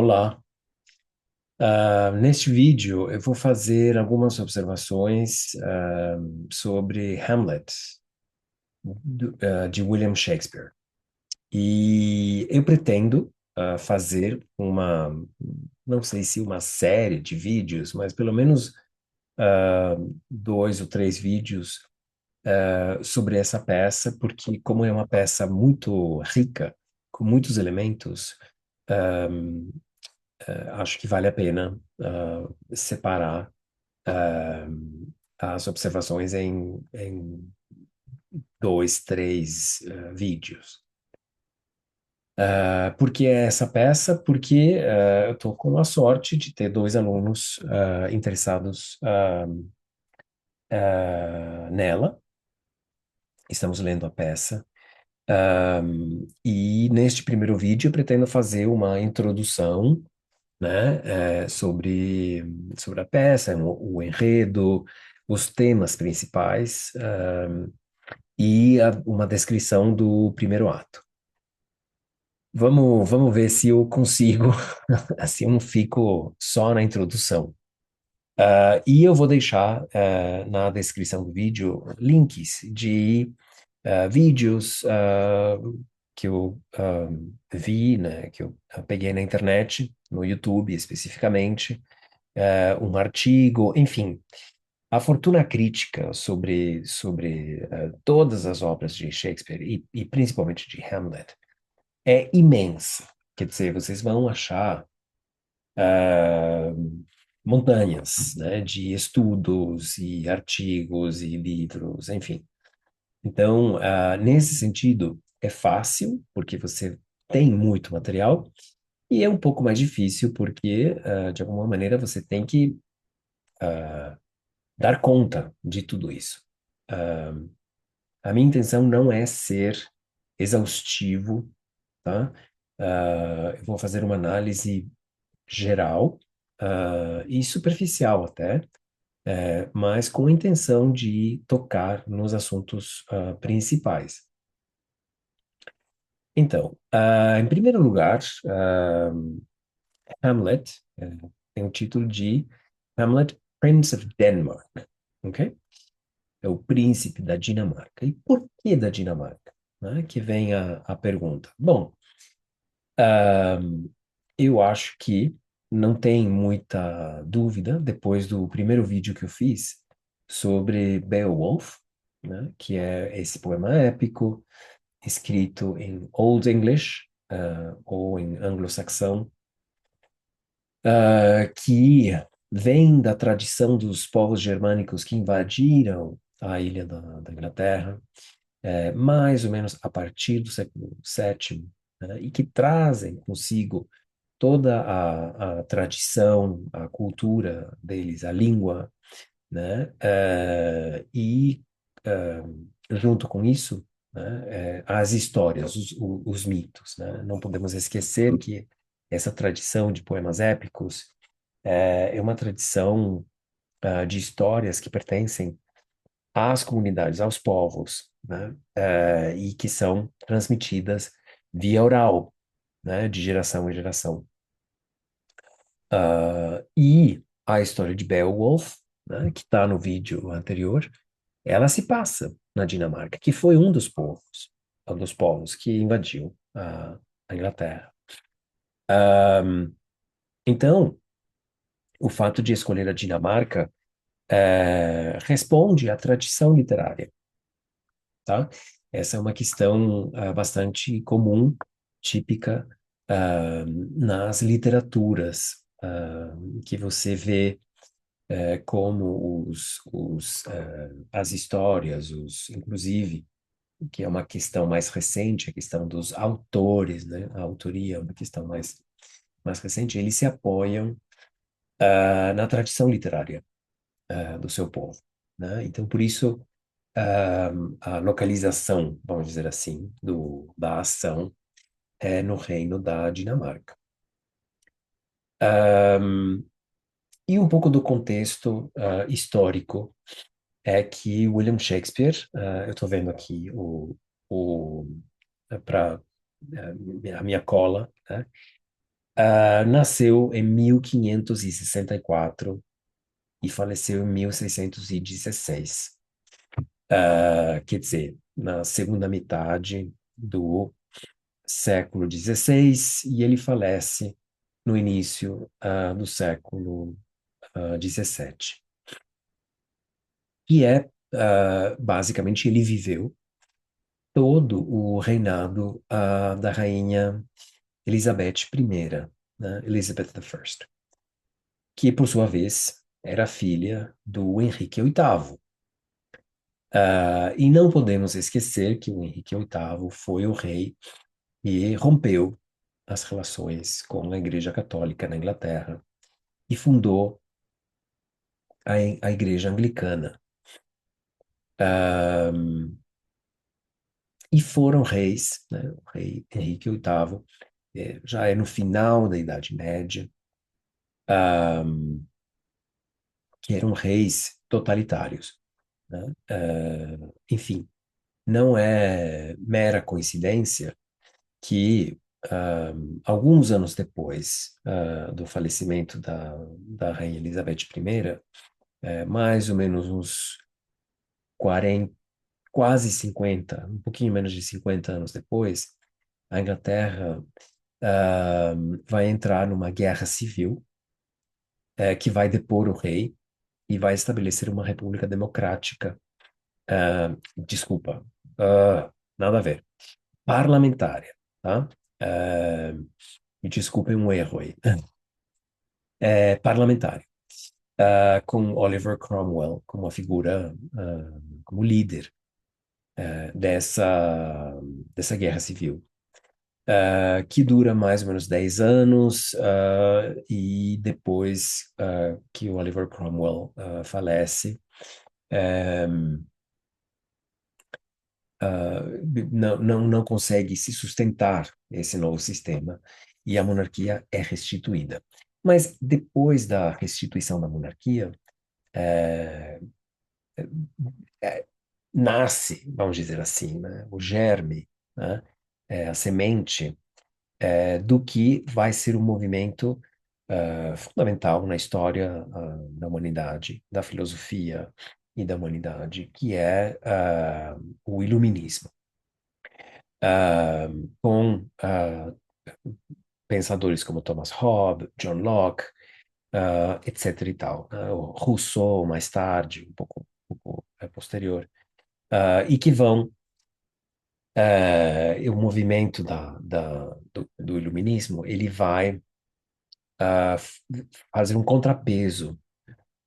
Olá. Neste vídeo eu vou fazer algumas observações sobre Hamlet, de William Shakespeare. E eu pretendo fazer não sei se uma série de vídeos, mas pelo menos ah, dois ou três vídeos sobre essa peça, porque como é uma peça muito rica, com muitos elementos, acho que vale a pena separar ah, as observações em dois, três vídeos. Por que essa peça? Porque eu estou com a sorte de ter dois alunos interessados nela. Estamos lendo a peça. E neste primeiro vídeo eu pretendo fazer uma introdução, né, sobre a peça, o enredo, os temas principais, e uma descrição do primeiro ato. Vamos ver se eu consigo, assim, eu não fico só na introdução. E eu vou deixar na descrição do vídeo links de vídeos que eu vi, né, que eu peguei na internet, no YouTube especificamente, um artigo, enfim, a fortuna crítica sobre todas as obras de Shakespeare e principalmente de Hamlet é imensa. Quer dizer, vocês vão achar ah, montanhas, né, de estudos e artigos e livros, enfim. Então, nesse sentido, é fácil, porque você tem muito material, e é um pouco mais difícil, porque, de alguma maneira, você tem que dar conta de tudo isso. Ah, a minha intenção não é ser exaustivo, tá? Eu vou fazer uma análise geral, e superficial até, mas com a intenção de tocar nos assuntos, principais. Então, em primeiro lugar, Hamlet, tem o título de Hamlet, Prince of Denmark, ok? É o príncipe da Dinamarca. E por que da Dinamarca? Né? Que vem a pergunta. Bom, eu acho que não tem muita dúvida, depois do primeiro vídeo que eu fiz sobre Beowulf, né? Que é esse poema épico, escrito em Old English, ou em anglo-saxão, que vem da tradição dos povos germânicos que invadiram a ilha da Inglaterra, mais ou menos a partir do século VII, né, e que trazem consigo toda a tradição, a cultura deles, a língua, né, e junto com isso, né, as histórias, os mitos, né? Não podemos esquecer que essa tradição de poemas épicos é uma tradição de histórias que pertencem às comunidades, aos povos, né? E que são transmitidas via oral, né? De geração em geração. E a história de Beowulf, né? Que está no vídeo anterior, ela se passa na Dinamarca, que foi um dos povos que invadiu a Inglaterra. Então, o fato de escolher a Dinamarca responde à tradição literária, tá? Essa é uma questão bastante comum, típica nas literaturas, que você vê como as histórias, inclusive, que é uma questão mais recente, a questão dos autores, né? A autoria é uma questão mais recente, eles se apoiam na tradição literária do seu povo, né? Então, por isso, a localização, vamos dizer assim, da ação é no reino da Dinamarca. E um pouco do contexto histórico é que William Shakespeare, eu estou vendo aqui para a minha cola, né? Nasceu em 1564 e faleceu em 1616. Quer dizer, na segunda metade do século XVI, e ele falece no início do século XVII. Basicamente, ele viveu todo o reinado da rainha Elizabeth I, né? Elizabeth I, que, por sua vez, era filha do Henrique VIII. E não podemos esquecer que o Henrique VIII foi o rei e rompeu as relações com a Igreja Católica na Inglaterra e fundou a Igreja Anglicana. Ah, e foram reis, né? O rei Henrique VIII já é no final da Idade Média, ah, que eram reis totalitários, né? Enfim, não é mera coincidência que alguns anos depois do falecimento da Rainha Elizabeth I, mais ou menos uns 40, quase 50, um pouquinho menos de 50 anos depois, a Inglaterra ah, vai entrar numa guerra civil que vai depor o rei e vai estabelecer uma república democrática. Desculpa, nada a ver. Parlamentária, tá? Ah, Me desculpem um erro aí. Parlamentária. Com Oliver Cromwell como a figura, como líder dessa guerra civil, que dura mais ou menos 10 anos, e depois que o Oliver Cromwell falece, eh, não consegue se sustentar esse novo sistema e a monarquia é restituída. Mas depois da restituição da monarquia, eh, é, nasce, vamos dizer assim, né, o germe, né, a semente do que vai ser um movimento fundamental na história da humanidade, da filosofia e da humanidade, que é o iluminismo. Ah, com pensadores como Thomas Hobbes, John Locke, etc. e tal. O Rousseau, mais tarde, um pouco posterior, e que vão o movimento do iluminismo, ele vai fazer um contrapeso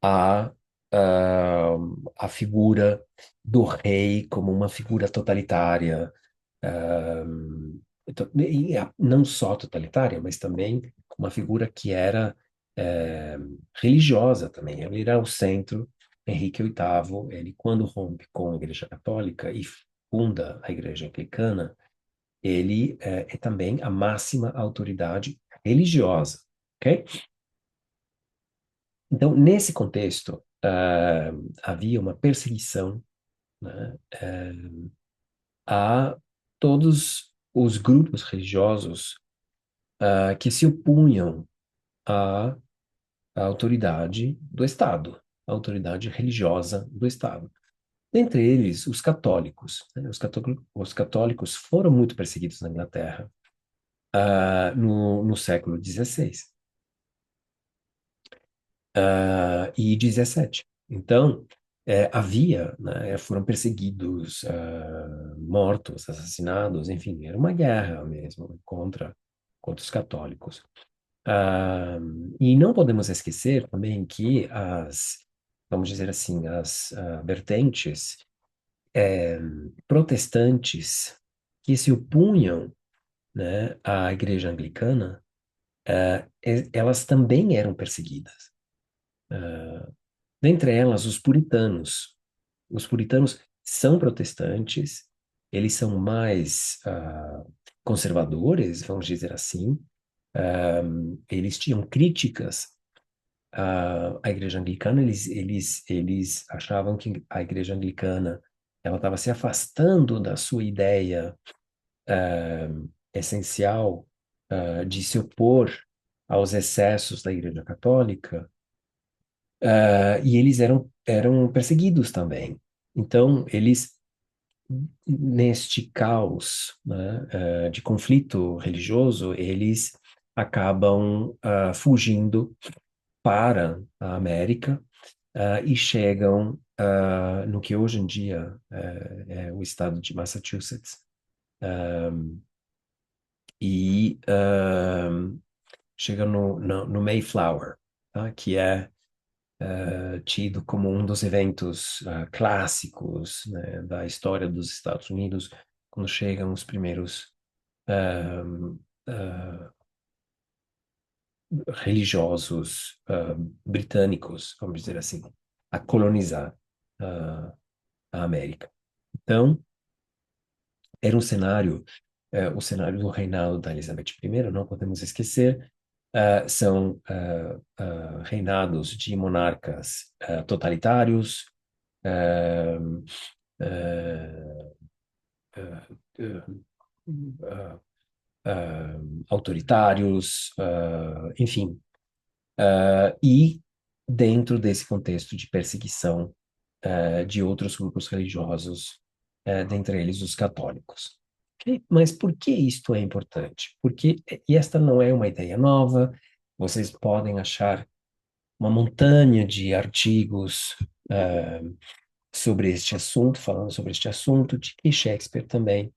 à, ah, à figura do rei como uma figura totalitária, ah, não só totalitária, mas também uma figura que era religiosa também. Ele era o centro. Henrique VIII, ele quando rompe com a Igreja Católica e funda a Igreja Anglicana, ele é também a máxima autoridade religiosa, ok? Então, nesse contexto, havia uma perseguição, né, a todos os grupos religiosos que se opunham à, à autoridade do Estado, à autoridade religiosa do Estado. Dentre eles, os católicos. Né? Os católicos foram muito perseguidos na Inglaterra no século XVI e XVII. Então, havia, né, foram perseguidos, mortos, assassinados, enfim, era uma guerra mesmo contra os católicos. Ah, e não podemos esquecer também que vamos dizer assim, as vertentes protestantes que se opunham, né, à Igreja Anglicana, elas também eram perseguidas. Dentre elas, os puritanos. Os puritanos são protestantes, eles são mais conservadores, vamos dizer assim. Eles tinham críticas à Igreja Anglicana, eles achavam que a Igreja Anglicana ela estava se afastando da sua ideia essencial de se opor aos excessos da Igreja Católica, e eles eram perseguidos também. Então, eles, neste caos, né, de conflito religioso, eles acabam fugindo para a América e chegam no que hoje em dia é o estado de Massachusetts. E chegam no Mayflower, tá? Que é tido como um dos eventos clássicos, né, da história dos Estados Unidos, quando chegam os primeiros ah, ah, religiosos britânicos, vamos dizer assim, a colonizar ah, a América. Então, era um cenário, o cenário do reinado da Elizabeth I, não podemos esquecer, são reinados de monarcas totalitários, ah, ah, ah, ah, ah, autoritários, enfim, e dentro desse contexto de perseguição de outros grupos religiosos, dentre eles os católicos. Ok? Mas por que isto é importante? Porque, e esta não é uma ideia nova, vocês podem achar uma montanha de artigos sobre este assunto, falando sobre este assunto, de que Shakespeare também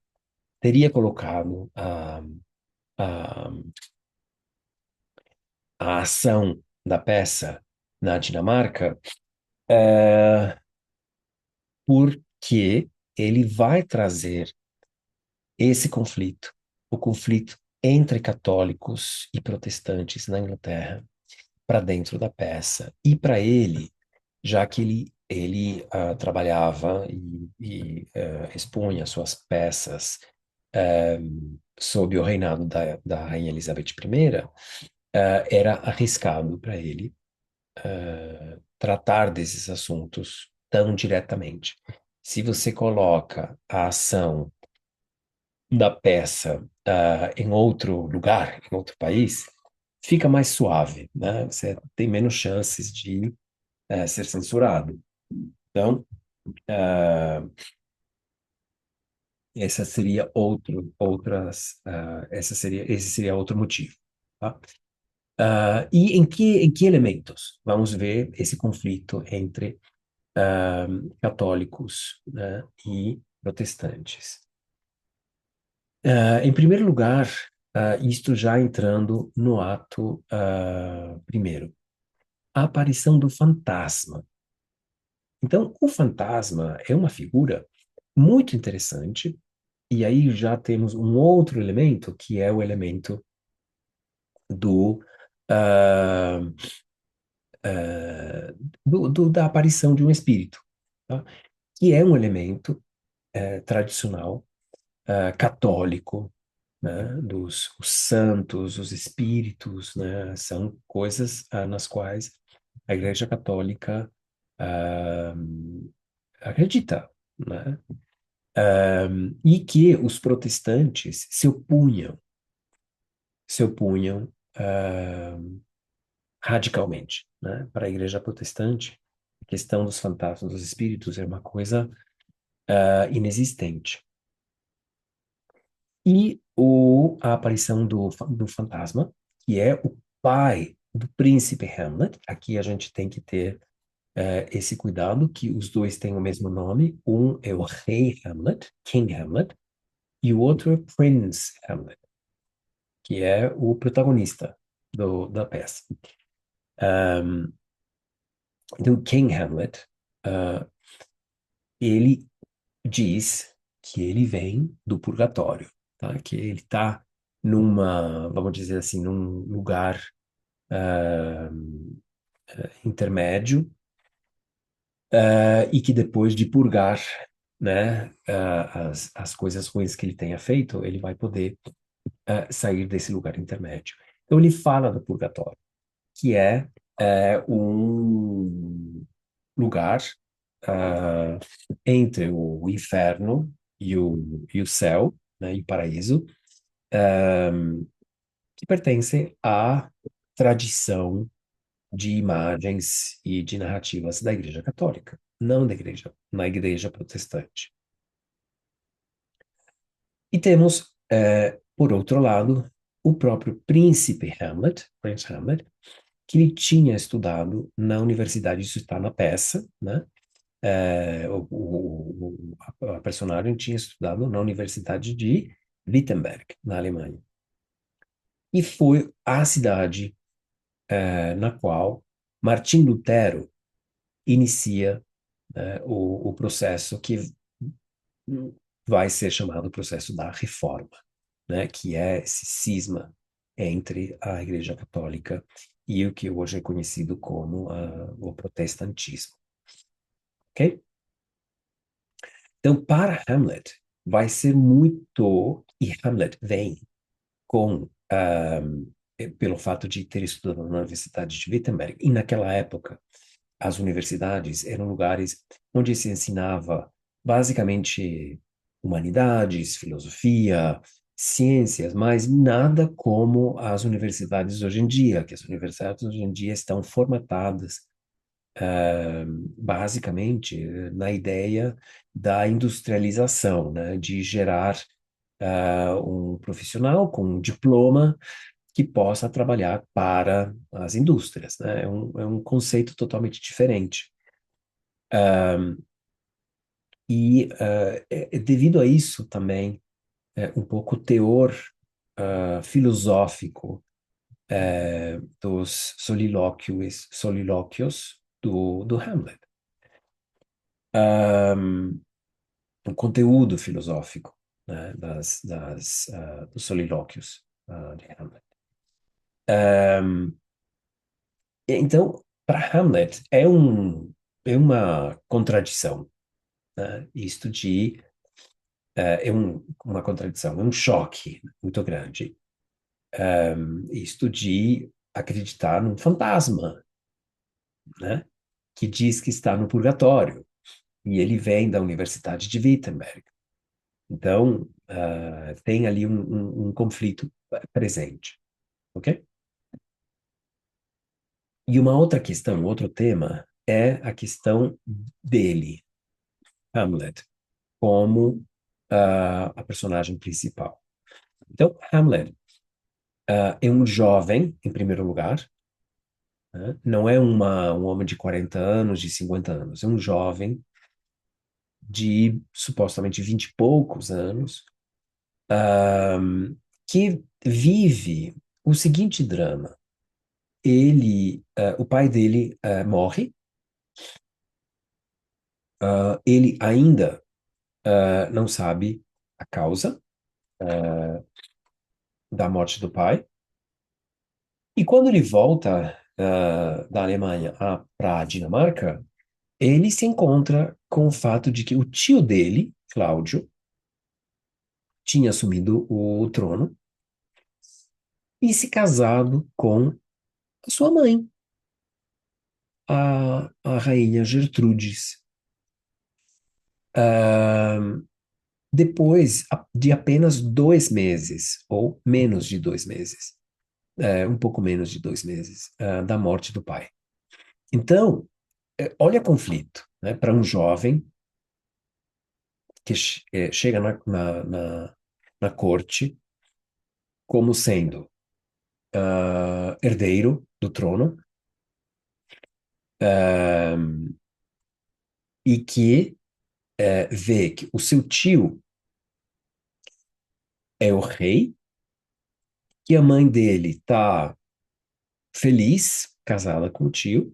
teria colocado a, a ação da peça na Dinamarca, porque ele vai trazer esse conflito, o conflito entre católicos e protestantes na Inglaterra, para dentro da peça. E para ele, já que ele trabalhava e expunha suas peças sob o reinado da Rainha Elizabeth I, era arriscado para ele tratar desses assuntos tão diretamente. Se você coloca a ação da peça em outro lugar, em outro país, fica mais suave, né? Você tem menos chances de ser censurado. Então, uh, essa seria esse seria outro motivo, tá? E em que elementos vamos ver esse conflito entre católicos, né, e protestantes? Em primeiro lugar, isto já entrando no ato primeiro, a aparição do fantasma. Então, o fantasma é uma figura muito interessante, e aí já temos um outro elemento, que é o elemento do, ah, ah, da aparição de um espírito, tá? Que é um elemento tradicional católico, né? Dos os santos, os espíritos, né? São coisas nas quais a Igreja Católica ah, acredita, né? E que os protestantes se opunham radicalmente, né? Para a Igreja Protestante, a questão dos fantasmas, dos espíritos é uma coisa inexistente. E a aparição do fantasma, que é o pai do príncipe Hamlet. Aqui a gente tem que ter esse cuidado, que os dois têm o mesmo nome. Um é o rei Hamlet, King Hamlet, e o outro é Prince Hamlet, que é o protagonista da peça. Um, então, King Hamlet, uh, ele diz que ele vem do purgatório, tá? Que ele está vamos dizer assim, num lugar ah, intermédio, e que depois de purgar, né, as coisas ruins que ele tenha feito, ele vai poder sair desse lugar intermédio. Então ele fala do purgatório, que é um lugar ah, entre o inferno e o céu, né, e o paraíso, que pertencem a tradição de imagens e de narrativas da Igreja Católica, não da igreja, na Igreja Protestante. E temos, por outro lado, o próprio príncipe Hamlet, Prince Hamlet, que ele tinha estudado na universidade, isso está na peça, né? A personagem tinha estudado na Universidade de Wittenberg, na Alemanha. E foi a cidade, na qual Martim Lutero inicia, o processo que vai ser chamado processo da Reforma, né? Que é esse cisma entre a Igreja Católica e o que hoje é conhecido como o protestantismo, ok? Então, para Hamlet, vai ser muito. E Hamlet vem com. Pelo fato de ter estudado na Universidade de Wittenberg, e naquela época, as universidades eram lugares onde se ensinava basicamente humanidades, filosofia, ciências, mas nada como as universidades hoje em dia, que as universidades hoje em dia estão formatadas basicamente na ideia da industrialização, né, de gerar um profissional com um diploma que possa trabalhar para as indústrias, né? É um conceito totalmente diferente. Devido a isso também, um pouco o teor filosófico dos solilóquios do Hamlet. O conteúdo filosófico, né, dos solilóquios de Hamlet. Então, para Hamlet, é uma contradição, né? Isto de uma contradição, é um choque muito grande. Isto de acreditar num fantasma, né? Que diz que está no purgatório, e ele vem da Universidade de Wittenberg. Então, tem ali um conflito presente, ok? E uma outra questão, outro tema, é a questão dele, Hamlet, como a personagem principal. Então, Hamlet é um jovem, em primeiro lugar, né? Não é um homem de 40 anos, de 50 anos, é um jovem de supostamente 20 e poucos anos, que vive o seguinte drama. O pai dele morre, ele ainda não sabe a causa da morte do pai, e quando ele volta da Alemanha para a Dinamarca, ele se encontra com o fato de que o tio dele, Cláudio, tinha assumido o trono e se casado com a sua mãe, a rainha Gertrudes. Ah, Depois de apenas 2 meses, ou menos de 2 meses, um pouco menos de 2 meses, da morte do pai. Então, olha conflito, né, para um jovem que chega na corte como sendo herdeiro do trono, ah, e que vê que o seu tio é o rei, que a mãe dele está feliz, casada com o tio,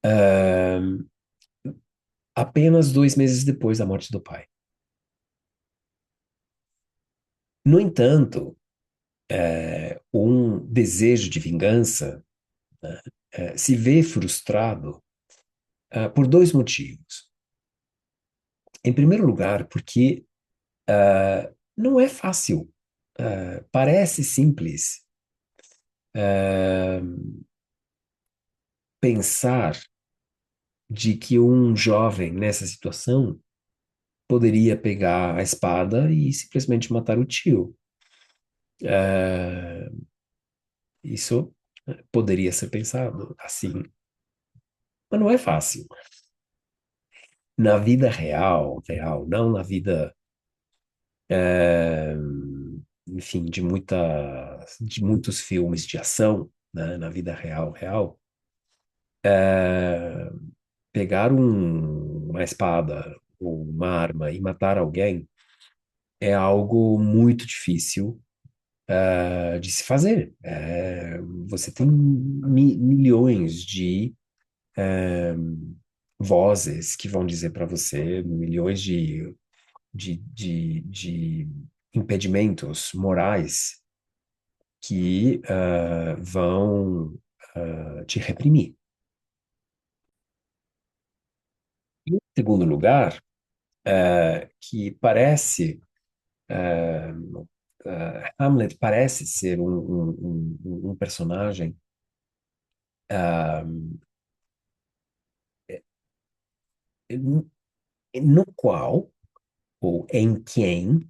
ah, apenas 2 meses depois da morte do pai. No entanto, um desejo de vingança se vê frustrado por dois motivos. Em primeiro lugar, porque não é fácil. Parece simples pensar de que um jovem nessa situação poderia pegar a espada e simplesmente matar o tio. Isso Poderia ser pensado assim, mas não é fácil. Na vida real, real, não na vida, é, enfim, de muitos filmes de ação, né? Na vida real, real, é, pegar uma espada ou uma arma e matar alguém é algo muito difícil, de se fazer. Você tem milhões de vozes que vão dizer para você, milhões de impedimentos morais que vão te reprimir. Em segundo lugar, que parece, eh, Hamlet parece ser um personagem ah, no qual, ou em quem,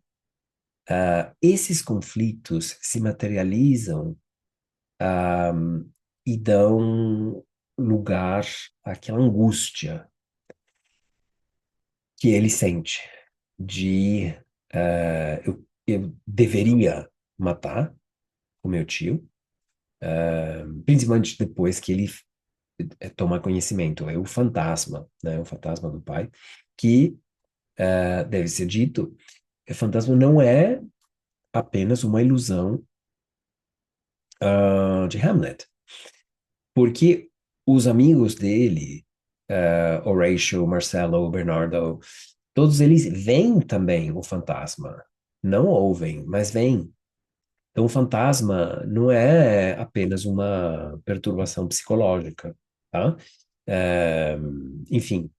esses conflitos se materializam ah, e dão lugar àquela angústia que ele sente de eu deveria matar o meu tio, principalmente depois que ele toma conhecimento. É o fantasma, né? O fantasma do pai, que deve ser dito, o fantasma não é apenas uma ilusão de Hamlet, porque os amigos dele, Horatio, Marcelo, Bernardo, todos eles veem também o fantasma. Não ouvem, mas veem. Então, o fantasma não é apenas uma perturbação psicológica, tá? É, enfim,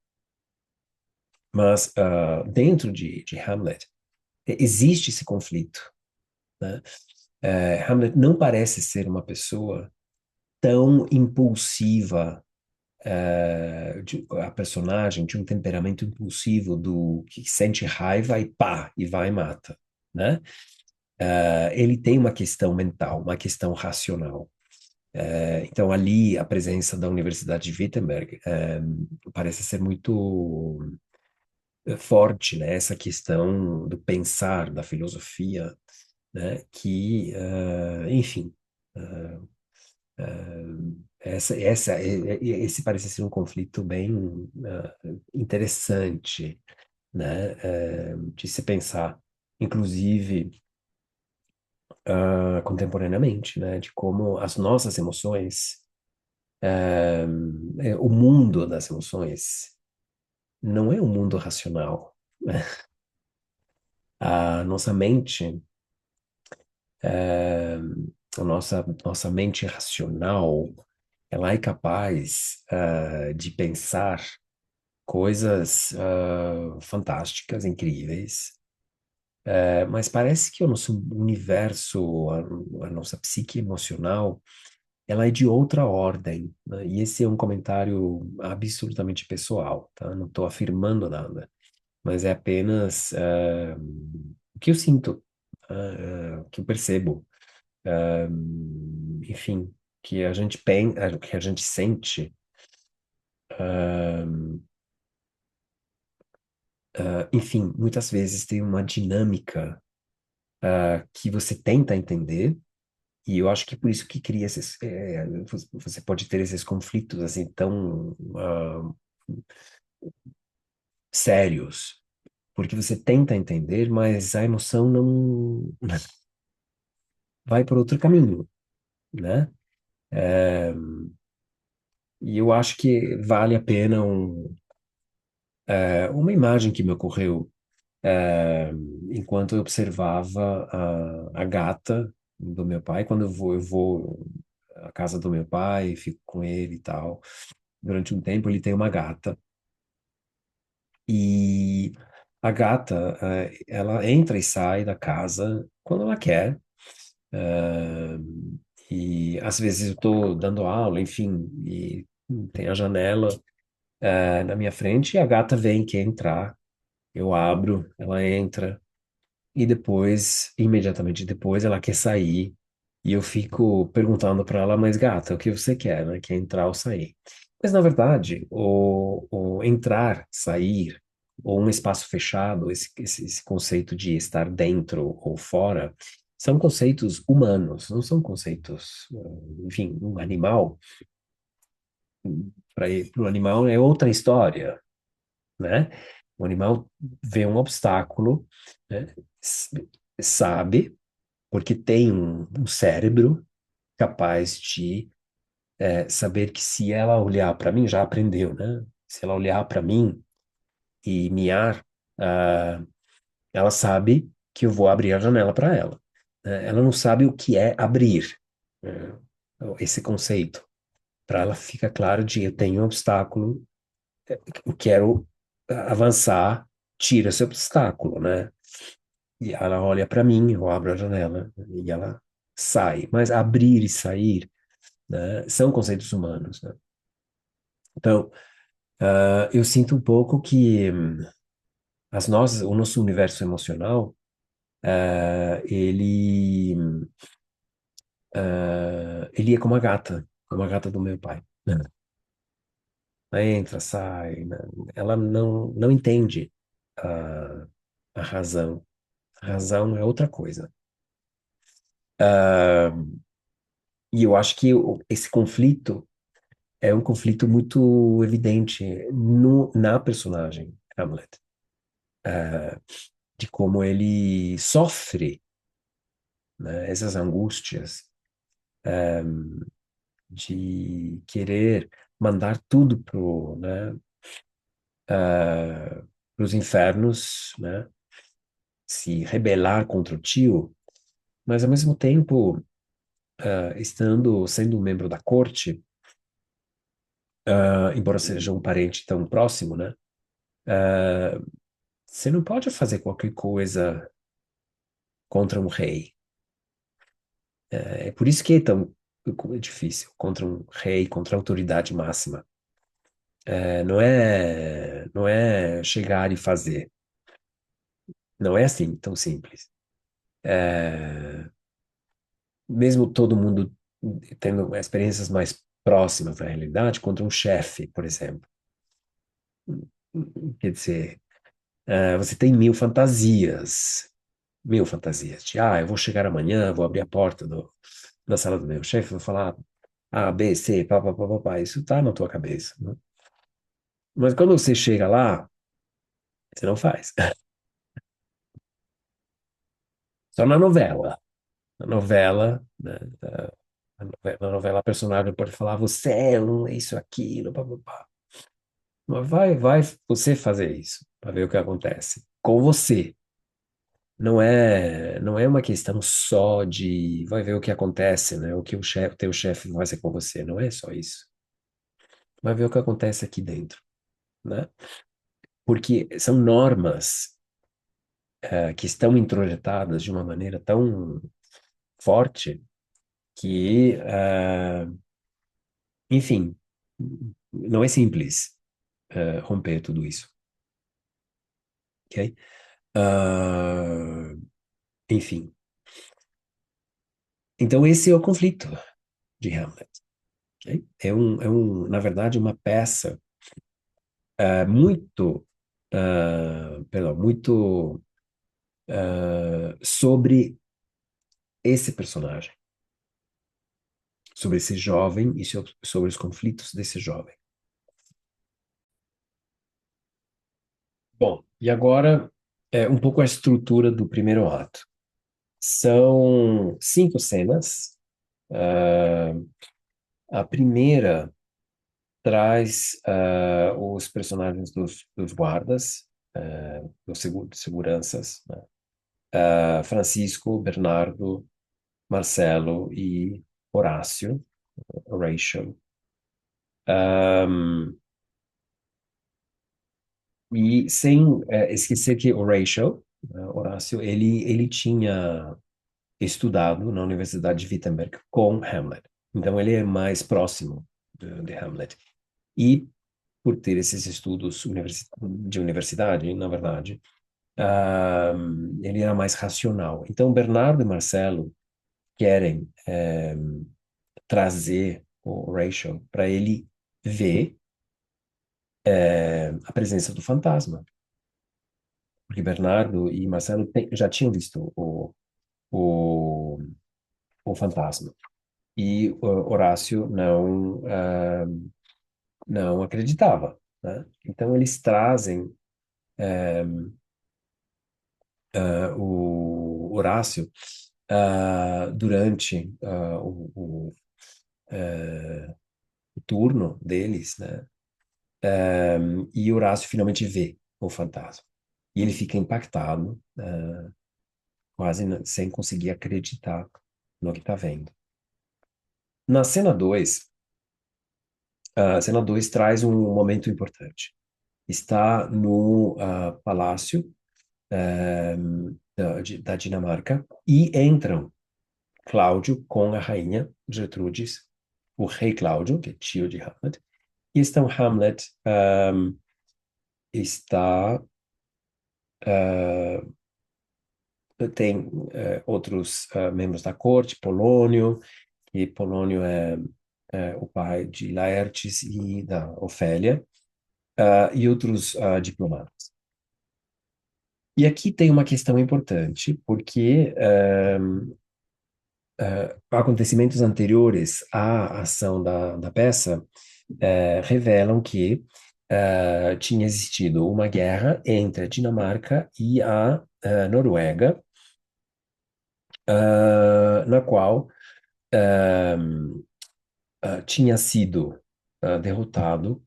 mas dentro de Hamlet existe esse conflito, né? Hamlet não parece ser uma pessoa tão impulsiva, a personagem de um temperamento impulsivo do que sente raiva e pá, e vai e mata, né? Ele tem uma questão mental, uma questão racional. Então, ali, a presença da Universidade de Wittenberg parece ser muito forte, né? Essa questão do pensar, da filosofia, né? Que, enfim, eh, esse parece ser um conflito bem interessante, né? De se pensar, inclusive, contemporaneamente, né? De como as nossas emoções, o mundo das emoções, não é um mundo racional. A nossa mente, é, nossa mente racional, ela é capaz, de pensar coisas, fantásticas, incríveis, mas parece que o nosso universo, a nossa psique emocional, ela é de outra ordem, né? E esse é um comentário absolutamente pessoal, tá? Não estou afirmando nada, mas é apenas o que eu sinto, o que eu percebo, enfim, que a gente pensa, que a gente sente, enfim, muitas vezes tem uma dinâmica que você tenta entender, e eu acho que por isso que cria esses, você pode ter esses conflitos assim tão sérios, porque você tenta entender, mas a emoção não vai por outro caminho, né? E eu acho que vale a pena uma imagem que me ocorreu enquanto eu observava a gata do meu pai. Quando eu vou à casa do meu pai, fico com ele e tal. Durante um tempo ele tem uma gata. E a gata, ela entra e sai da casa quando ela quer. eh, e às vezes eu estou dando aula, enfim, e tem a janela na minha frente e a gata vem, quer entrar. Eu abro, ela entra e depois, imediatamente depois, ela quer sair. E eu fico perguntando para ela, mas gata, o que você quer, né? Quer entrar ou sair? Mas, na verdade, o entrar, sair, ou um espaço fechado, esse conceito de estar dentro ou fora, são conceitos humanos, não são conceitos, enfim, um animal, para o animal é outra história, né? O animal vê um obstáculo, né? Sabe, porque tem um cérebro capaz de saber que se ela olhar para mim, já aprendeu, né? Se ela olhar para mim e miar, ah, ela sabe que eu vou abrir a janela para ela, né? Ela não sabe o que é abrir, né? Esse conceito. Para ela fica claro de eu tenho um obstáculo, eu quero avançar, tira esse obstáculo, né? E ela olha para mim, eu abro a janela e ela sai. Mas abrir e sair, né, são conceitos humanos, né? Então, eu sinto um pouco que o nosso universo emocional, ele é como a gata do meu pai, né? Ela entra, sai, né? Ela não entende a, a razão. A razão é outra coisa. E eu acho que esse conflito é um conflito muito evidente na personagem Hamlet, de como ele sofre, né, essas angústias de querer mandar tudo né, pros infernos, né, se rebelar contra o tio, mas ao mesmo tempo, sendo um membro da corte, embora seja um parente tão próximo, né, você não pode fazer qualquer coisa contra um rei. É por isso que é tão difícil, contra um rei, contra a autoridade máxima. Não é chegar e fazer. Não é assim tão simples. Mesmo todo mundo tendo experiências mais próximas da realidade, contra um chefe, por exemplo. Quer dizer, você tem mil fantasias de, eu vou chegar amanhã, vou abrir a porta da sala do meu chefe, vou falar A, B, C, pá, pá, pá, pá, pá. Isso tá na tua cabeça, né? Mas quando você chega lá, você não faz. Só na novela. Na novela, né, na novela, a personagem pode falar, você é um, isso, aquilo, pá, pá, pá. Mas vai você fazer isso, para ver o que acontece. Com você. Não é uma questão só de vai ver o que acontece, né? O que o teu chefe vai fazer com você. Não é só isso. Vai ver o que acontece aqui dentro, né? Porque são normas, que estão introjetadas de uma maneira tão forte que, enfim, não é simples, romper tudo isso, ok? Ah, enfim, então esse é o conflito de Hamlet, ok? Na verdade, uma peça muito, perdão, muito sobre esse personagem, sobre esse jovem e sobre os conflitos desse jovem. Bom, e agora um pouco a estrutura do primeiro ato. São 5 cenas. Ah, a primeira traz os personagens dos guardas, dos seguranças, né? Francisco, Bernardo, Marcelo e Horácio, Horatio. Ahm, e sem esquecer que Horatio, Horácio, ele tinha estudado na Universidade de Wittenberg com Hamlet. Então ele é mais próximo de Hamlet. E por ter esses estudos de universidade, na verdade, ele era mais racional. Então Bernardo e Marcelo querem trazer o Horatio para ele ver a presença do fantasma. Porque Bernardo e Marcelo já tinham visto o, o fantasma. E Horácio não acreditava, né? Então eles trazem o Horácio durante o turno deles, né? E Horácio finalmente vê o fantasma. E ele fica impactado, quase sem conseguir acreditar no que está vendo. Na cena 2, a cena 2 traz um momento importante. Está no palácio da Dinamarca e entram Cláudio com a rainha Gertrudes, o rei Cláudio, que é tio de Hamlet, e então Hamlet está tem outros membros da corte, Polônio, e Polônio é o pai de Laertes e da Ofélia, e outros diplomatas. E aqui tem uma questão importante, porque acontecimentos anteriores à ação da peça revelam que tinha existido uma guerra entre a Dinamarca e a Noruega, na qual tinha sido derrotado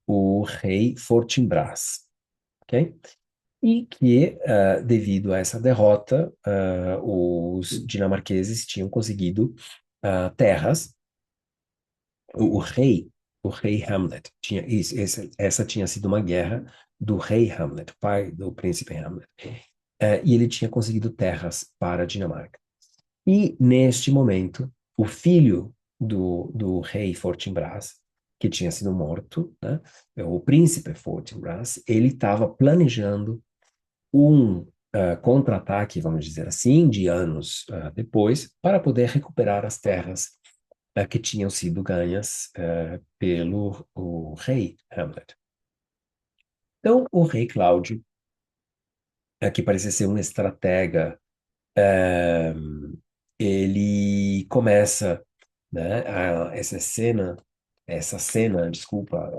o rei Fortinbras, ok? E que, devido a essa derrota, os dinamarqueses tinham conseguido terras. O rei Hamlet tinha isso, essa tinha sido uma guerra do rei Hamlet, pai do príncipe Hamlet. E ele tinha conseguido terras para a Dinamarca. E, neste momento, o filho do rei Fortinbras, que tinha sido morto, né, o príncipe Fortinbras, ele estava planejando um contra-ataque, vamos dizer assim, de anos depois, para poder recuperar as terras que tinham sido ganhas pelo o rei Hamlet. Então, o rei Cláudio, que parecia ser um estratega, eh, ele começa, né, essa cena, desculpa,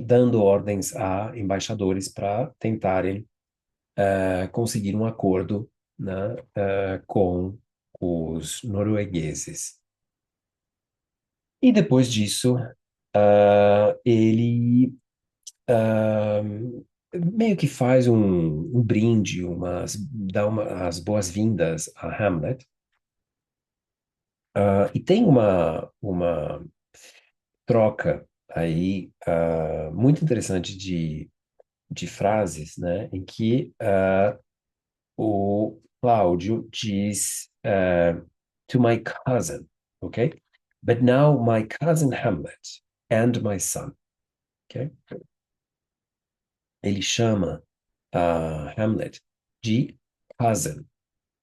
dando ordens a embaixadores para tentarem conseguir um acordo, né, com os noruegueses. E depois disso, ele ah, meio que faz um brinde, dá as boas-vindas a Hamlet. E tem uma troca aí muito interessante de frases, né, em que o Cláudio diz to my cousin, ok? But now my cousin Hamlet and my son, ok? Ele chama Hamlet de cousin,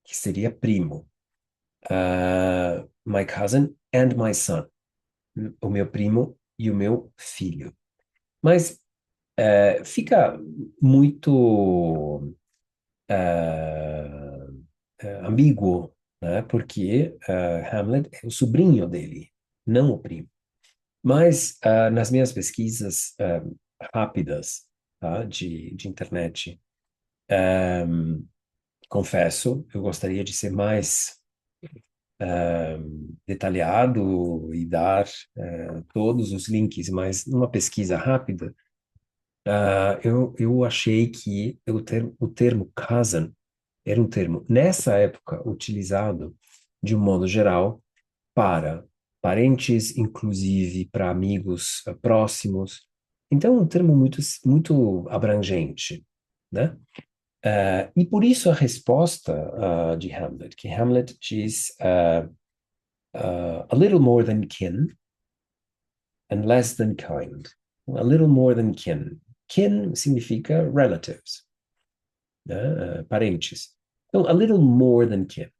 que seria primo. My cousin and my son, o meu primo e o meu filho. Mas fica muito uh, ambíguo, né? Porque Hamlet é o sobrinho dele, não o primo. Mas nas minhas pesquisas rápidas, tá, de internet, confesso, eu gostaria de ser mais detalhado e dar todos os links, mas numa pesquisa rápida, eu achei que o termo cousin era um termo, nessa época, utilizado de um modo geral para parentes, inclusive para amigos próximos. Então, é um termo muito, muito abrangente, né? E por isso a resposta de Hamlet, que Hamlet diz a little more than kin and less than kind. A little more than kin. Kin significa relatives, né? Parentes. Então, a little more than kin.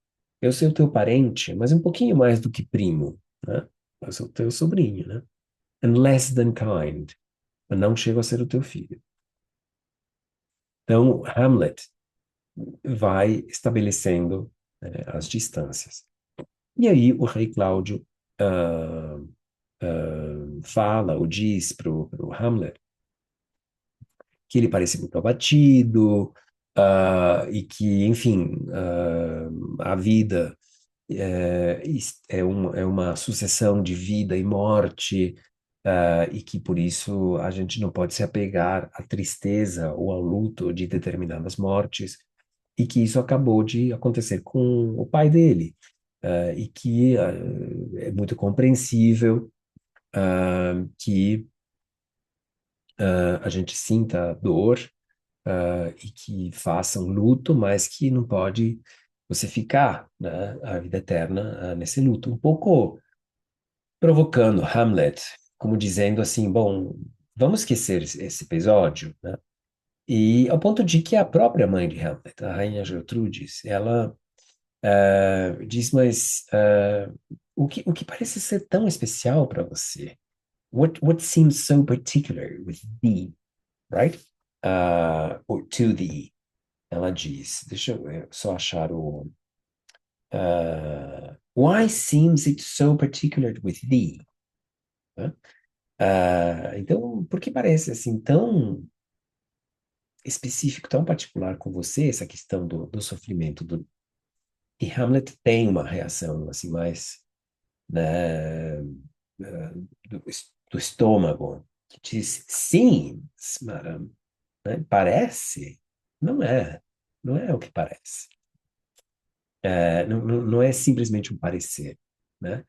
Eu sou o teu parente, mas um pouquinho mais do que primo, né? Eu sou o teu sobrinho, né? And less than kind. Eu não chego a ser o teu filho. Então, Hamlet vai estabelecendo, as distâncias. E aí o rei Cláudio ah, fala ou diz para o Hamlet que ele parece muito abatido, e que, enfim, a vida é uma sucessão de vida e morte, e que por isso a gente não pode se apegar à tristeza ou ao luto de determinadas mortes, e que isso acabou de acontecer com o pai dele, e que é muito compreensível que a gente sinta dor, e que faça um luto, mas que não pode você ficar, né, a vida eterna, nesse luto. Um pouco provocando Hamlet, como dizendo assim, bom, vamos esquecer esse episódio, né? E ao ponto de que a própria mãe de Hamlet, a rainha Gertrudes, ela diz, mas o que parece ser tão especial para você? What seems so particular with thee, right? Or to thee? Ela diz, deixa eu só achar o. Why seems it so particular with thee? Né? Então, por que parece assim tão específico, tão particular com você essa questão do sofrimento do. E Hamlet tem uma reação assim mais, né, do estômago, que diz, sim, madam, né? Parece, não é, não é o que parece. Não é simplesmente um parecer, né?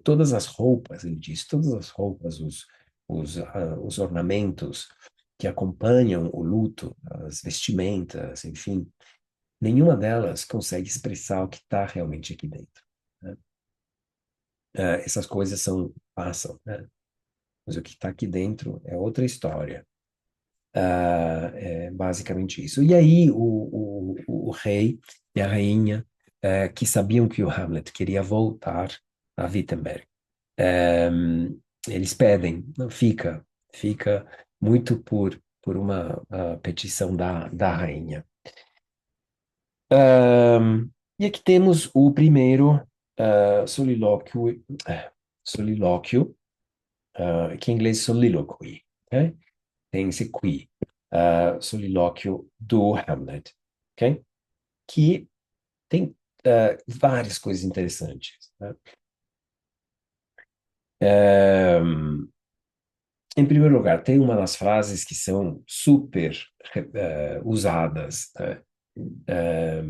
Todas as roupas, ele diz, todas as roupas, os ornamentos que acompanham o luto, as vestimentas, enfim, nenhuma delas consegue expressar o que está realmente aqui dentro, né? Essas coisas passam, né? Mas o que está aqui dentro é outra história. É basicamente isso. E aí o rei e a rainha, que sabiam que o Hamlet queria voltar a Wittenberg, é, eles pedem, não fica muito por uma petição da rainha. E aqui temos o primeiro solilóquio, solilóquio, que em inglês é soliloquy, ok? Tem esse qui, solilóquio do Hamlet, ok? Que tem várias coisas interessantes, né? Eh, Em primeiro lugar, tem uma das frases que são super usadas, né, eh,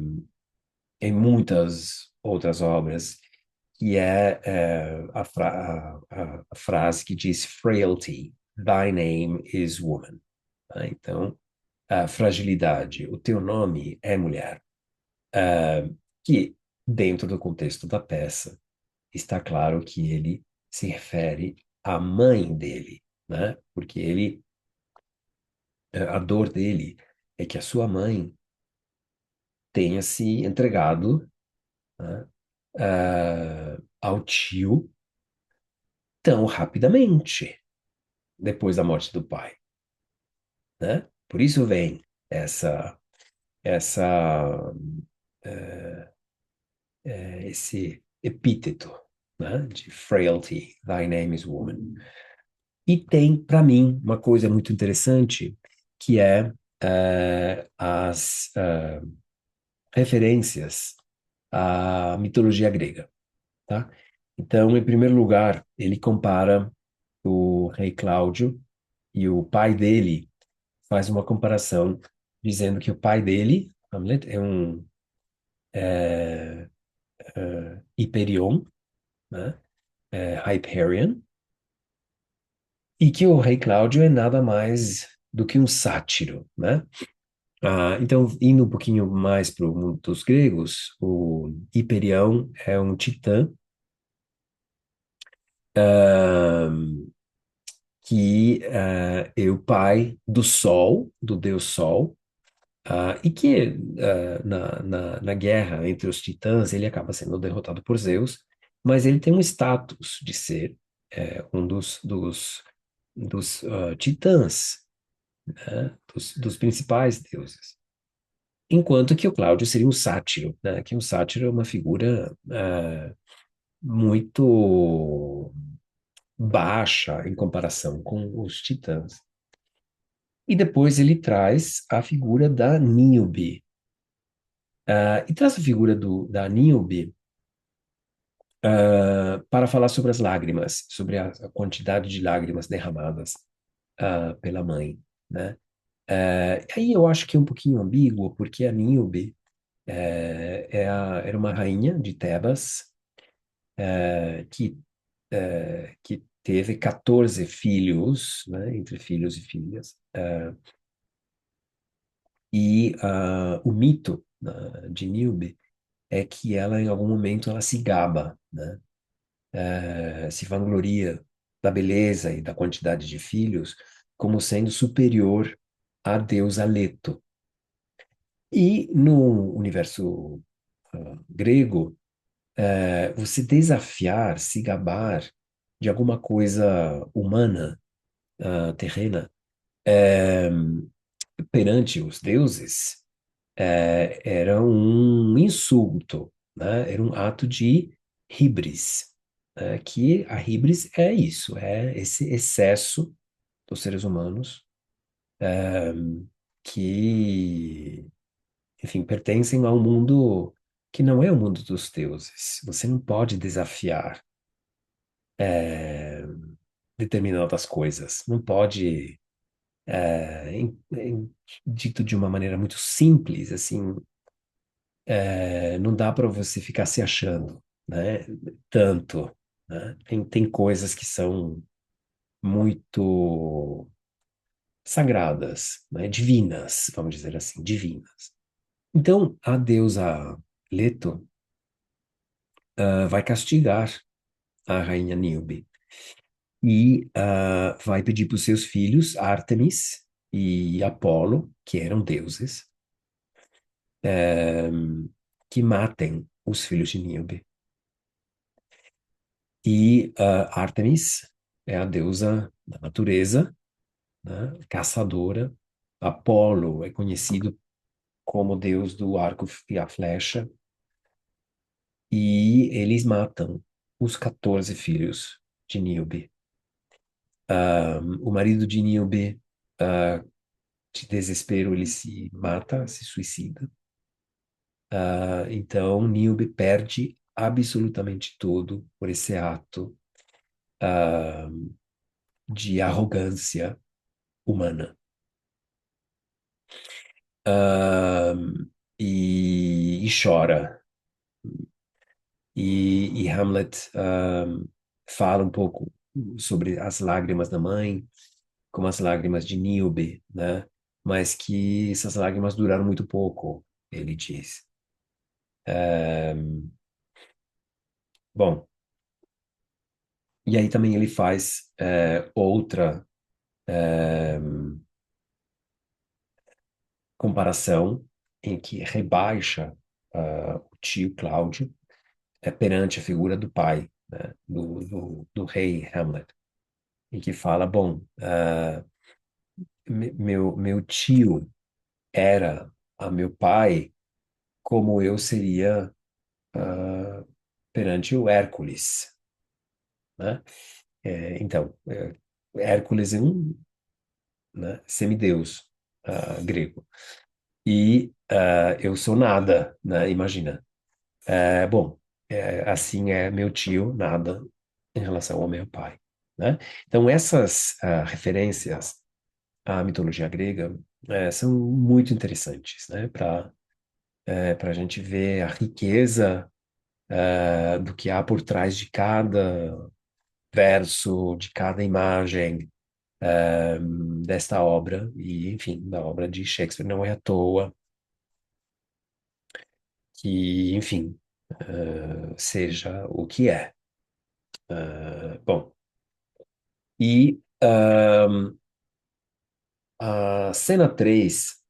em muitas outras obras, que é a frase que diz frailty, thy name is woman. Tá? Então, a fragilidade, o teu nome é mulher. Que dentro do contexto da peça está claro que ele se refere à mãe dele, né? Porque a dor dele é que a sua mãe tenha se entregado, né, ao tio tão rapidamente depois da morte do pai, né? Por isso vem essa esse epíteto, né, de frailty, thy name is woman. E tem, para mim, uma coisa muito interessante, que é as referências à mitologia grega, tá? Então, em primeiro lugar, ele compara o rei Cláudio e o pai dele, faz uma comparação dizendo que o pai dele, Hamlet, é um Hyperion, né? Hyperion, e que o rei Cláudio é nada mais do que um sátiro, né? Então, indo um pouquinho mais para o mundo dos gregos, o Hiperião é um titã, ah, que é o pai do Sol, do deus Sol, E que na guerra entre os titãs ele acaba sendo derrotado por Zeus, mas ele tem um status de ser um dos titãs, né? Dos principais deuses. Enquanto que o Cláudio seria um sátiro, né? Que um sátiro é uma figura muito baixa em comparação com os titãs. E depois ele traz a figura da Níobe. E traz a figura da Níobe para falar sobre as lágrimas, sobre a quantidade de lágrimas derramadas pela mãe, né? Aí eu acho que é um pouquinho ambíguo, porque a Níobe era uma rainha de Tebas que teve 14 filhos, né, entre filhos e filhas. O mito de Níobe é que ela, em algum momento, ela se gaba, né? Se vangloria da beleza e da quantidade de filhos como sendo superior à deusa Leto. E no universo grego, você desafiar, se gabar de alguma coisa humana, terrena, perante os deuses, era um insulto, né? Era um ato de hibris, que a hibris é isso, é esse excesso dos seres humanos que, enfim, pertencem a um mundo que não é o mundo dos deuses. Você não pode desafiar determinadas coisas, não pode, dito de uma maneira muito simples, assim, não dá para você ficar se achando, né? Tanto, né? Tem coisas que são muito sagradas, né? Divinas, vamos dizer assim, divinas. Então, a deusa Leto vai castigar a rainha Níobe e vai pedir para os seus filhos, Ártemis e Apolo, que eram deuses, eh, que matem os filhos de Níobe. E Ártemis é a deusa da natureza, né? Caçadora. Apolo é conhecido como deus do arco e a flecha. E eles matam os 14 filhos de Níobe. O marido de Níobe, de desespero, ele se mata, se suicida. Então, Níobe perde absolutamente tudo por esse ato de arrogância humana. E chora. E Hamlet fala um pouco sobre as lágrimas da mãe, como as lágrimas de Níobe, né? Mas que essas lágrimas duraram muito pouco, ele diz. Bom, e aí também ele faz outra comparação em que rebaixa o tio Cláudio perante a figura do pai, né? Do rei Hamlet, em que fala, bom, meu tio era a meu pai como eu seria perante o Hércules, né? Hércules é um, né, semideus grego. E eu sou nada, né? Imagina. Bom, assim é meu tio, nada em relação ao meu pai, né? Então, essas referências à mitologia grega são muito interessantes, né? Para a gente ver a riqueza do que há por trás de cada verso, de cada imagem desta obra, e, enfim, da obra de Shakespeare. Não é à toa que, enfim, seja o que é. Bom, e a cena 3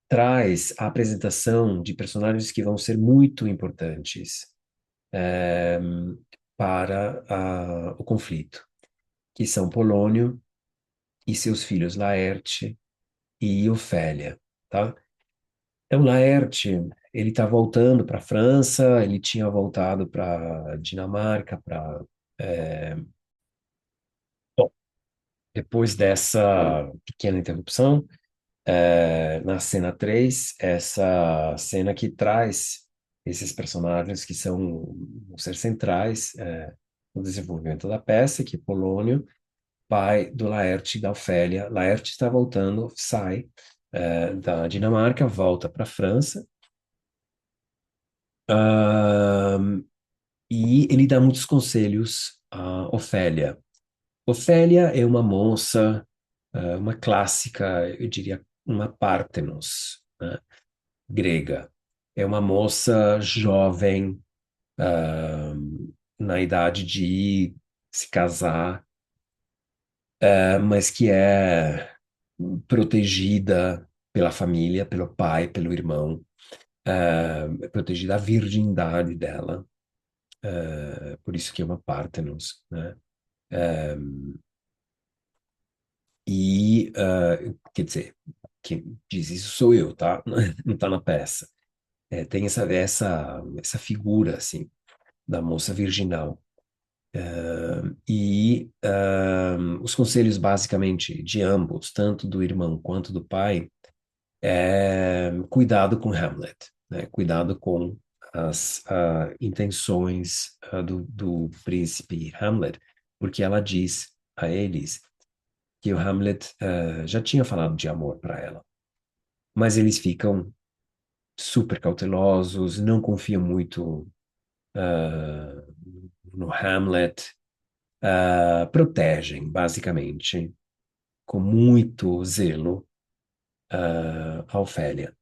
traz a apresentação de personagens que vão ser muito importantes eh, para o conflito, que são Polônio e seus filhos Laerte e Ofélia, tá? Então, Laerte, ele está voltando para a França, ele tinha voltado para Dinamarca, para... Bom, depois dessa pequena interrupção, na cena 3 essa cena que traz esses personagens que vão ser centrais no desenvolvimento da peça, que é Polônio, pai do Laerte e da Ofélia. Laerte está voltando, sai da Dinamarca, volta para a França, ah, e ele dá muitos conselhos a Ofélia. Ofélia é uma moça, uma clássica, eu diria, uma Parthenos, né, grega. É uma moça jovem, ah, na idade de se casar, mas que é protegida pela família, pelo pai, pelo irmão, protegida a virgindade dela, por isso que é uma Parthenos, né? Quer dizer, quem diz isso sou eu, tá? Não tá na peça. Tem essa figura, assim, da moça virginal. Os conselhos, basicamente, de ambos, tanto do irmão quanto do pai, cuidado com Hamlet, né? Cuidado com as intenções do príncipe Hamlet, porque ela diz a eles que o Hamlet já tinha falado de amor para ela, mas eles ficam super cautelosos, não confiam muito ah, no Hamlet, protegem, basicamente, com muito zelo, a Ofélia.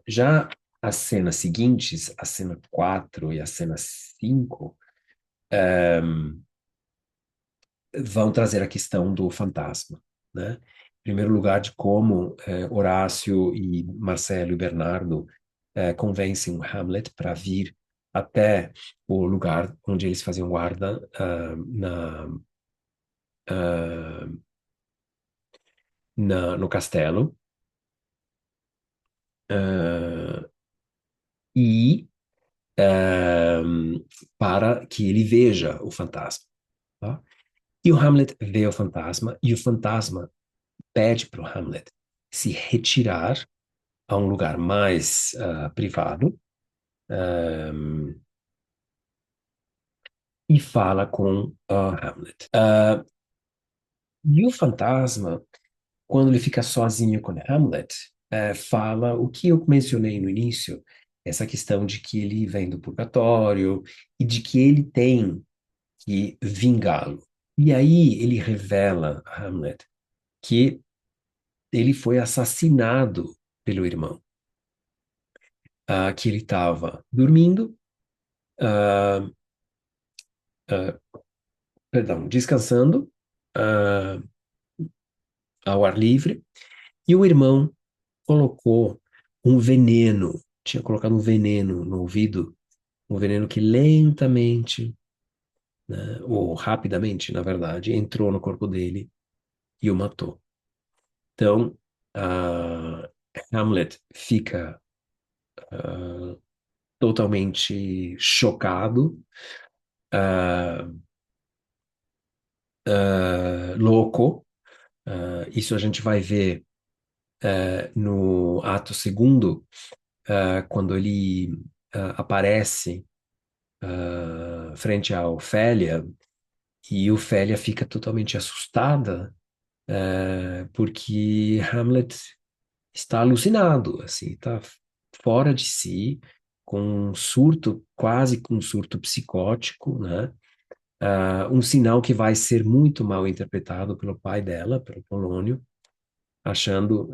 Já as cenas seguintes, a cena 4 e a cena 5, vão trazer a questão do fantasma, né? Em primeiro lugar, de como Horácio e Marcelo e Bernardo convencem o Hamlet para vir até o lugar onde eles faziam guarda ah, no castelo, ah, e ah, para que ele veja o fantasma. Tá? E o Hamlet vê o fantasma, e o fantasma pede para o Hamlet se retirar a um lugar mais privado, um, e fala com Hamlet. E o fantasma, quando ele fica sozinho com Hamlet, fala o que eu mencionei no início, essa questão de que ele vem do purgatório e de que ele tem que vingá-lo. E aí ele revela a Hamlet que ele foi assassinado pelo irmão, que ele estava dormindo, ah, ah, perdão, descansando, ah, ao ar livre, e o irmão colocou um veneno, tinha colocado um veneno no ouvido, um veneno que lentamente, né, ou rapidamente, na verdade, entrou no corpo dele e o matou. Então, ah, Hamlet fica totalmente chocado, ah, louco. Isso a gente vai ver no ato segundo, quando ele aparece frente a Ofélia, e Ofélia fica totalmente assustada, porque Hamlet está alucinado, assim, está fora de si, com um surto, quase com um surto psicótico, né? Um sinal que vai ser muito mal interpretado pelo pai dela, pelo Polônio achando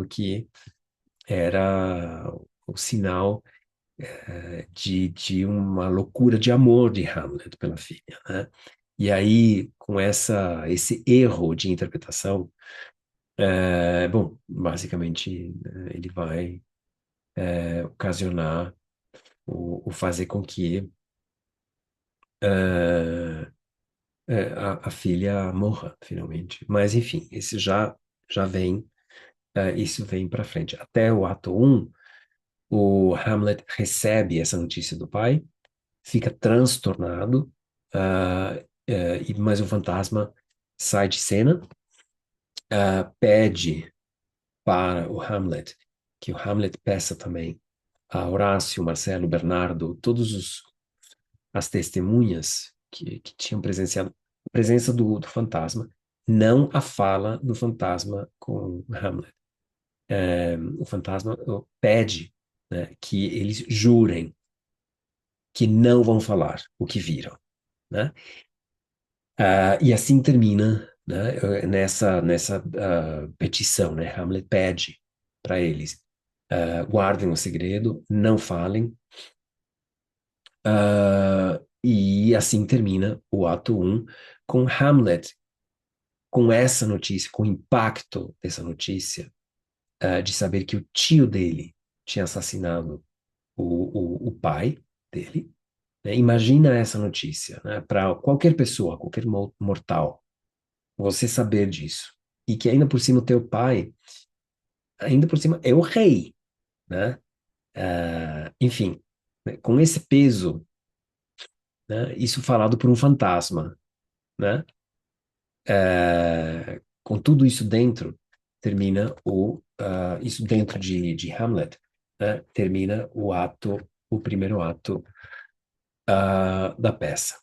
que era o sinal de uma loucura de amor de Hamlet pela filha, né? E aí, com esse erro de interpretação, Bom, basicamente, ele vai ocasionar o fazer com que eh, a filha morra, finalmente. Mas, enfim, esse já vem, isso vem para frente. Até o ato um, o Hamlet recebe essa notícia do pai, fica transtornado, mas o fantasma sai de cena, pede para o Hamlet que o Hamlet peça também a Horácio, Marcelo, Bernardo, as testemunhas que tinham presenciado a presença do fantasma, não a fala do fantasma com Hamlet. O fantasma pede, né, que eles jurem que não vão falar o que viram, né? E assim termina, né, nessa petição, né? Hamlet pede para eles, guardem o segredo, não falem, e assim termina o ato um com Hamlet, com essa notícia, com o impacto dessa notícia, de saber que o tio dele tinha assassinado o pai dele, né? Imagina essa notícia, né? Para qualquer pessoa, qualquer mortal, você saber disso. E que ainda por cima o teu pai, ainda por cima, é o rei, né? Enfim, né? Com esse peso, né? Isso falado por um fantasma, né? Com tudo isso dentro, termina isso dentro de Hamlet, né? Termina o primeiro ato, da peça.